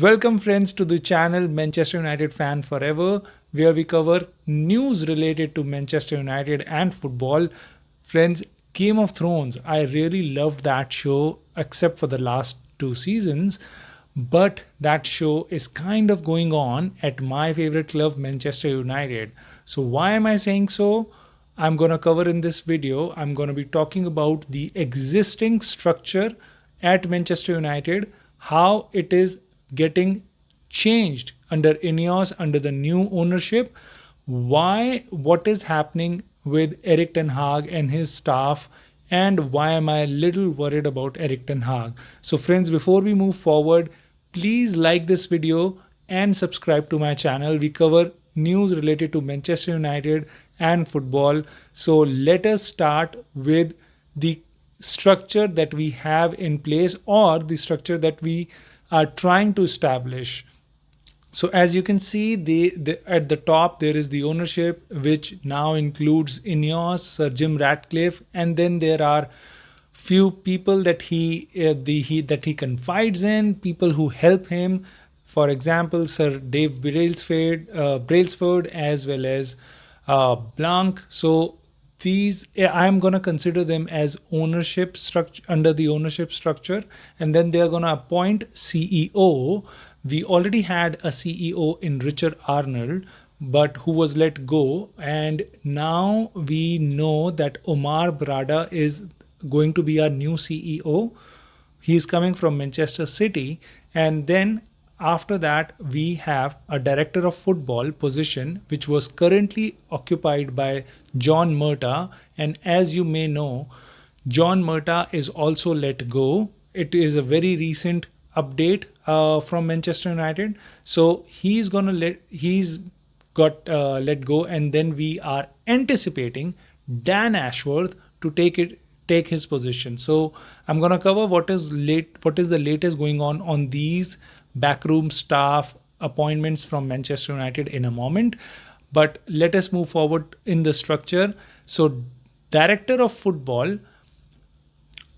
Welcome, friends, to the channel Manchester United Fan Forever, where we cover news related to Manchester United and football. Friends, Game of Thrones, I really loved that show, except for the last two seasons. But that show is kind of going on at my favorite club, Manchester United. So, why am I saying so? I'm going to cover in this video. I'm going to be talking about the existing structure at Manchester United, how it is getting changed under Ineos, under the new ownership, what is happening with Erik Ten Hag and his staff, and why am I a little worried about Erik Ten Hag. So friends, before we move forward, please like this video and subscribe to my channel. We cover news related to Manchester United and football. So let us start with the structure that we have in place, or the structure that we are trying to establish. So as you can see, at the top there is the ownership, which now includes Ineos, Sir Jim Ratcliffe, and then there are few people that he confides in, people who help him. For example, Sir Dave Brailsford, as well as Blanc. So these, I'm going to consider them as ownership structure, under the ownership structure, and then they are going to appoint CEO. We already had a CEO in Richard Arnold, but who was let go, and now we know that Omar Brada is going to be our new CEO. He is coming from Manchester City, and then after that we have a director of football position, which was currently occupied by John Murta. And as you may know, John Murta is also let go. It is a very recent update from Manchester United. So he's got let go, and then we are anticipating Dan Ashworth to take his position. So I'm going to cover what is the latest going on these backroom staff appointments from Manchester United in a moment. But let us move forward in the structure. So director of football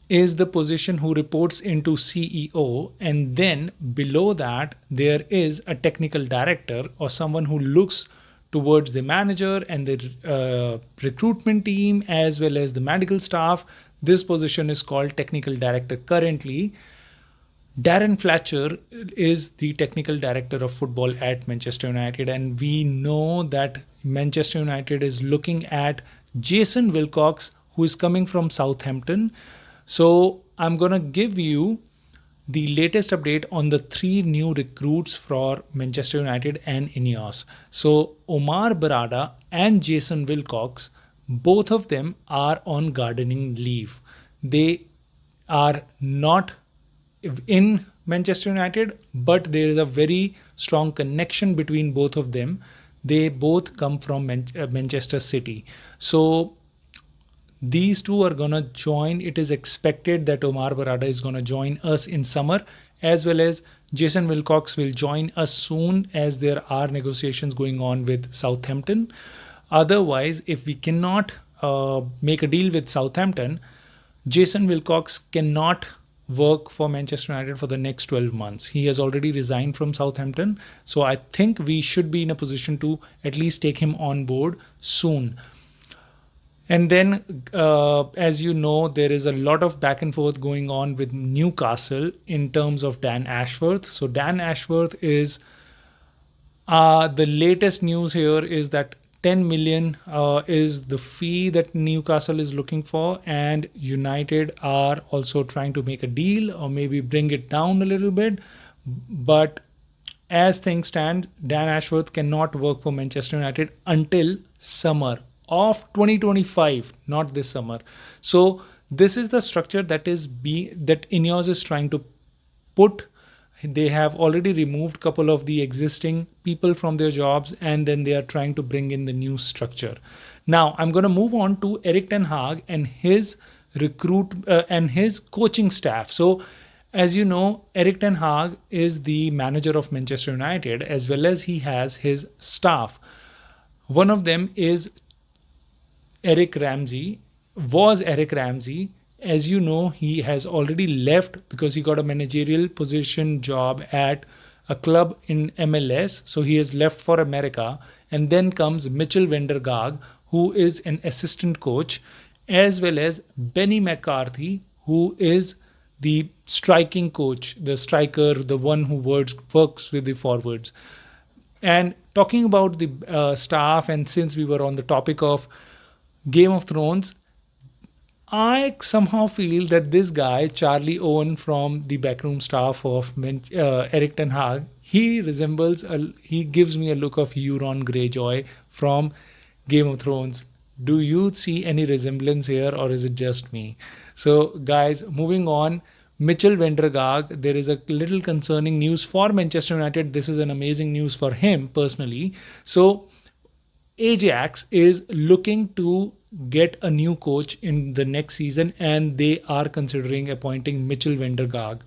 is the position who reports into CEO, and then below that there is a technical director, or someone who looks towards the manager and the recruitment team, as well as the medical staff. This position is called technical director currently. Darren Fletcher is the technical director of football at Manchester United, and we know that Manchester United is looking at Jason Wilcox, who is coming from Southampton. So I'm going to give you the latest update on the three new recruits for Manchester United and Ineos. So Omar Barada and Jason Wilcox, both of them are on gardening leave. They are not in Manchester United, but there is a very strong connection between both of them. They both come from Manchester City. So these two are going to join. It is expected that Omar Barada is going to join us in summer, as well as Jason Wilcox will join us soon, as there are negotiations going on with Southampton. Otherwise, if we cannot make a deal with Southampton, Jason Wilcox cannot work for Manchester United for the next 12 months. He has already resigned from Southampton. So I think we should be in a position to at least take him on board soon. And then, as you know, there is a lot of back and forth going on with Newcastle in terms of Dan Ashworth. So Dan Ashworth is the latest news here is that 10 million is the fee that Newcastle is looking for, and United are also trying to make a deal or maybe bring it down a little bit. But as things stand, Dan Ashworth cannot work for Manchester United until summer of 2025, not this summer. So this is the structure that Ineos is trying to put. They have already removed a couple of the existing people from their jobs, and then they are trying to bring in the new structure. Now I'm going to move on to Erik Ten Hag and his and his coaching staff. So as you know, Erik Ten Hag is the manager of Manchester United, as well as he has his staff. One of them is Eric Ramsey, was Eric Ramsey. As you know, he has already left because he got a managerial position job at a club in MLS, so he has left for America. And then comes Mitchell Vandergaag, who is an assistant coach, as well as Benny McCarthy, who is the striking coach, the striker, the one who works with the forwards. And talking about the staff, and since we were on the topic of Game of Thrones, I somehow feel that this guy, Charlie Owen from the backroom staff of Erik Ten Hag, he gives me a look of Euron Greyjoy from Game of Thrones. Do you see any resemblance here, or is it just me? So, guys, moving on. Mitchell Vandergaag, there is a little concerning news for Manchester United. This is an amazing news for him personally. So, Ajax is looking to get a new coach in the next season, and they are considering appointing Mitchell Vandergaag.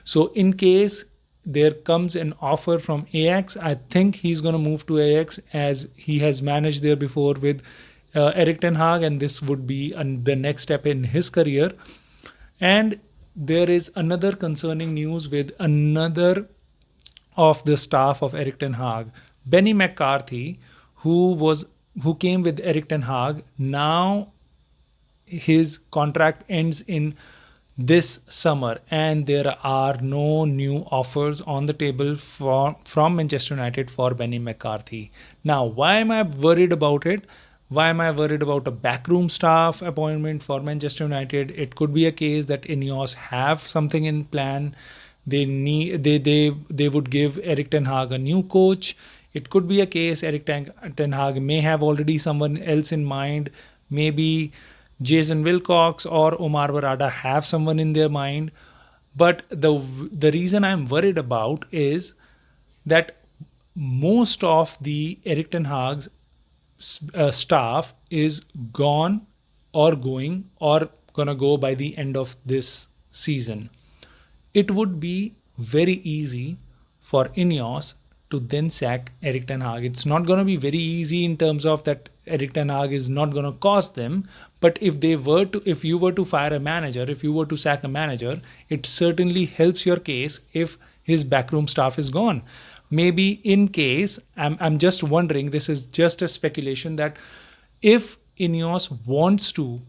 So, in case there comes an offer from Ajax, I think he's going to move to Ajax as he has managed there before with Erik Ten Hag, and this would be the next step in his career. And there is another concerning news with another of the staff of Erik Ten Hag, Benny McCarthy, who came with Erik Ten Hag. Now his contract ends in this summer, and there are no new offers on the table from Manchester United for Benny McCarthy. Now, why am I worried about it? Why am I worried about a backroom staff appointment for Manchester United? It could be a case that Ineos have something in plan. They would give Erik Ten Hag a new coach. It could be a case Ten Hag may have already someone else in mind. Maybe Jason Wilcox or Omar Barada have someone in their mind. But the reason I'm worried about is that most of the Erik Ten Hag's staff is gone or going or gonna go by the end of this season. It would be very easy for Ineos to then sack Erik Ten Hag. It's not going to be very easy in terms of that Erik Ten Hag is not going to cost them. But if you were to fire a manager, if you were to sack a manager, it certainly helps your case if his backroom staff is gone. Maybe in case, I'm just wondering, this is just a speculation, that if Ineos wants to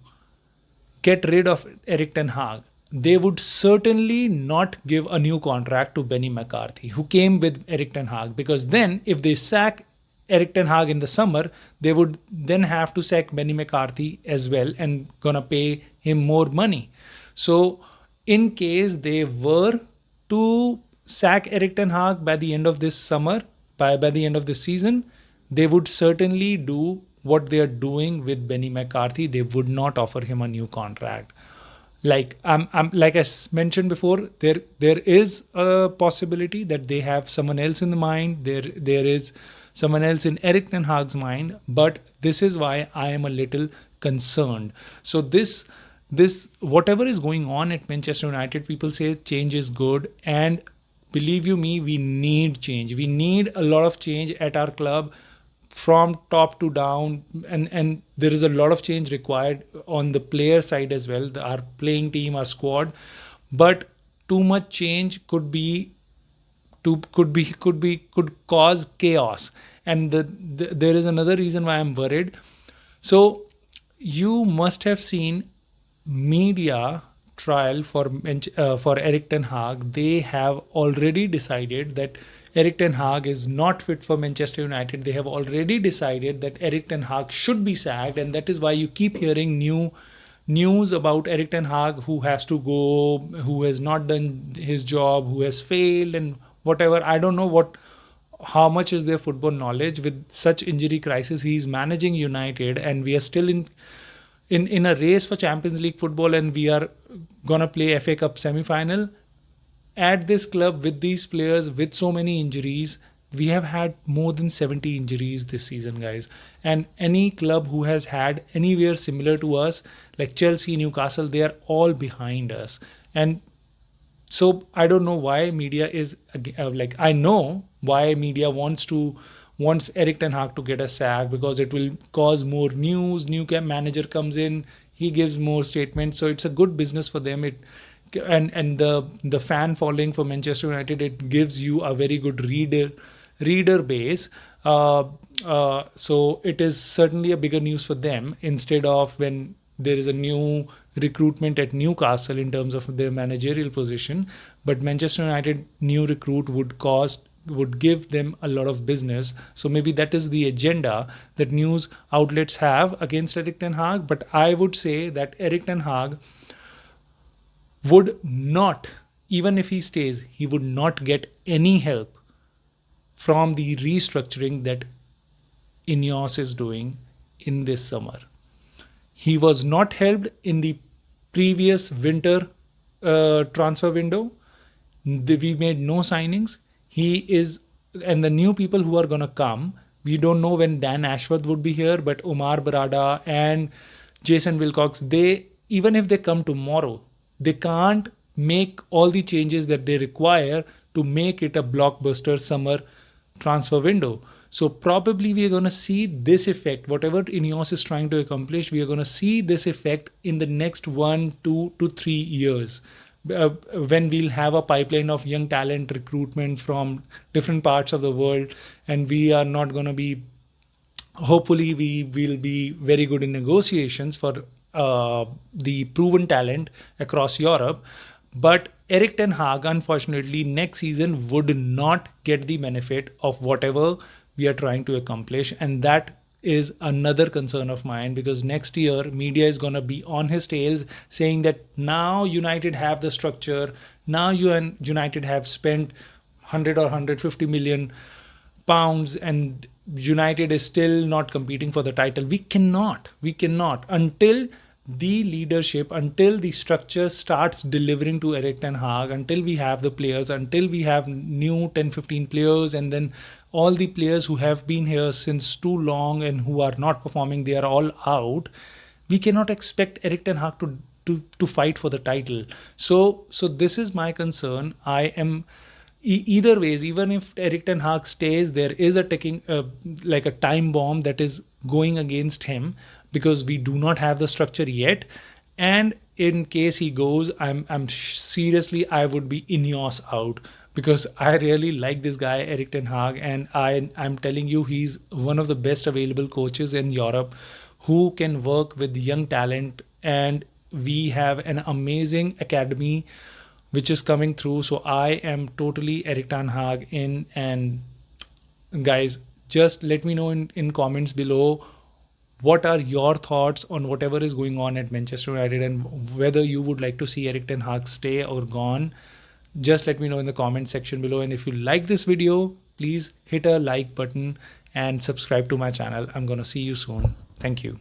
get rid of Erik Ten Hag, they would certainly not give a new contract to Benny McCarthy, who came with Erik Ten Hag, because then if they sack Erik Ten Hag in the summer, they would then have to sack Benny McCarthy as well and gonna pay him more money. So in case they were to sack Erik Ten Hag by the end of this summer, by the end of the season, they would certainly do what they are doing with Benny McCarthy. They would not offer him a new contract. Like like I mentioned before, there is a possibility that they have someone else in the mind. There is someone else in Erik Ten Hag's mind, but this is why I am a little concerned. So this whatever is going on at Manchester United, people say change is good, and believe you me, we need change. We need a lot of change at our club from top to down, and there is a lot of change required on the player side as well, our playing team, our squad. But too much change could cause chaos, and there is another reason why I'm worried. So you must have seen media trial for Erik Ten Hag. They have already decided that Erik Ten Hag is not fit for Manchester United. They have already decided that Erik Ten Hag should be sacked, and that is why you keep hearing news about Erik Ten Hag, who has to go, who has not done his job, who has failed, and whatever. I don't know how much is their football knowledge with such injury crisis. He's managing United, and we are still in a race for Champions League football, and we are gonna play FA Cup semi-final. At this club, with these players, with so many injuries, we have had more than 70 injuries this season, guys. And any club who has had anywhere similar to us, like Chelsea, Newcastle, they are all behind us. And so I don't know why media is I know why media wants Erik Ten Hag to get a sack, because it will cause more news. New manager comes in, he gives more statements, so it's a good business for them. and the fan following for Manchester United, it gives you a very good reader base. So it is certainly a bigger news for them, instead of when there is a new recruitment at Newcastle in terms of their managerial position. But Manchester United new recruit would give them a lot of business. So maybe that is the agenda that news outlets have against Erik Ten Hag. But I would say that Erik Ten Hag would not, even if he stays, he would not get any help from the restructuring that Ineos is doing in this summer. He was not helped in the previous winter transfer window. We made no signings. He is, and the new people who are going to come, we don't know when Dan Ashworth would be here, but Omar Barada and Jason Wilcox, they, even if they come tomorrow, they can't make all the changes that they require to make it a blockbuster summer transfer window. So probably we are going to see this effect, whatever Ineos is trying to accomplish, we are going to see this effect in the next 1, 2 to 3 years. When we'll have a pipeline of young talent recruitment from different parts of the world, and we are not going to be, hopefully we will be very good in negotiations for the proven talent across Europe. But Erik Ten Hag, unfortunately, next season would not get the benefit of whatever we are trying to accomplish. And that is another concern of mine, because next year media is going to be on his tails saying that now United have the structure, now United have spent 100 or 150 million pounds, and United is still not competing for the title. We cannot until the leadership, until the structure starts delivering to Erik Ten Hag, until we have the players, until we have new 10-15 players, and then all the players who have been here since too long and who are not performing, they are all out. We cannot expect Erik Ten Hag to fight for the title. So this is my concern. I am either ways, even if Erik Ten Hag stays, there is a ticking like a time bomb that is going against him, because we do not have the structure yet. And in case he goes, I'm seriously, I would be Ineos out, because I really like this guy Erik Ten Hag, and I'm telling you, he's one of the best available coaches in Europe who can work with young talent, and we have an amazing academy which is coming through. So I am totally Erik Ten Hag in. And guys, just let me know in comments below, what are your thoughts on whatever is going on at Manchester United, and whether you would like to see Erik Ten Hag stay or gone. Just let me know in the comment section below. And if you like this video, please hit a like button and subscribe to my channel. I'm going to see you soon. Thank you.